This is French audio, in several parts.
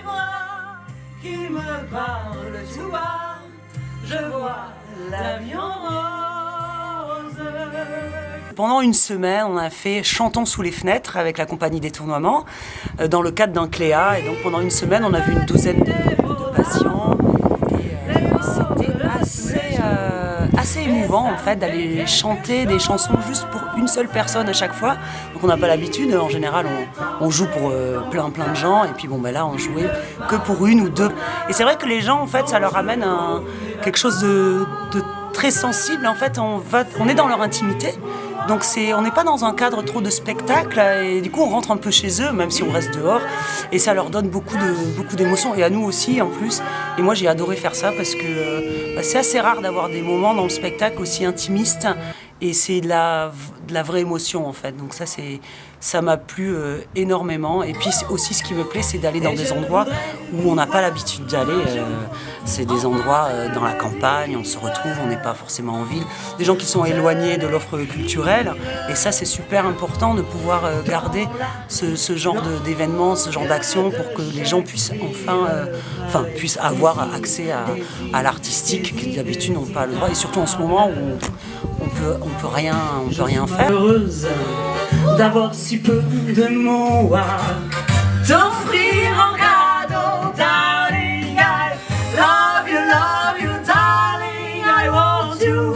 tes bras qui me parlent tout bas. Je vois l'avion rose. Pendant une semaine, on a fait Chantons sous les fenêtres avec la compagnie Détournement dans le cadre d'un Cléa. Et donc pendant une semaine, on a vu une douzaine de patients. Et c'était assez émouvant en fait d'aller chanter des chansons juste pour une seule personne à chaque fois. Donc on n'a pas l'habitude, en général on joue pour plein de gens et puis bon ben là on jouait que pour une ou deux. Et c'est vrai que les gens en fait ça leur amène quelque chose de très sensible en fait, on est dans leur intimité. Donc on n'est pas dans un cadre trop de spectacle et du coup on rentre un peu chez eux même si on reste dehors et ça leur donne beaucoup d'émotions et à nous aussi en plus. Et moi j'ai adoré faire ça parce que c'est assez rare d'avoir des moments dans le spectacle aussi intimistes et c'est de la vraie émotion en fait. Donc ça m'a plu énormément et puis aussi ce qui me plaît c'est d'aller dans des endroits où on n'a pas l'habitude d'aller. C'est des endroits dans la campagne, on se retrouve, on n'est pas forcément en ville. Des gens qui sont éloignés de l'offre culturelle et ça c'est super important de pouvoir garder ce genre d'événements, ce genre d'actions pour que les gens puissent puissent avoir accès à l'artistique qui d'habitude n'ont pas le droit et surtout en ce moment où on peut rien faire. Heureuse d'avoir si peu de mots à t'offrir en cadeau, darling. I love you, darling. I want you.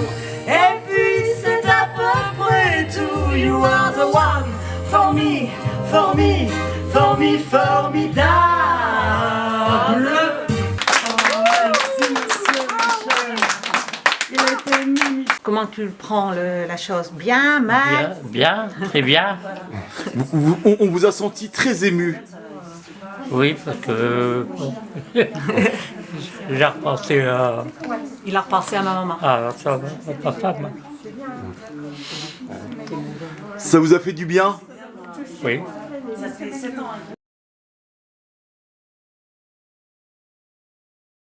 Et puis c'est à peu près tout. You are the one for me, for me, for me, formidable. Comment tu prends la chose? Bien, mal? Bien, très bien. On vous a senti très ému. Oui, parce que j'ai repensé à... Il a repensé à ma maman. à ma femme. Ça vous a fait du bien? Oui. Ça fait 7 ans.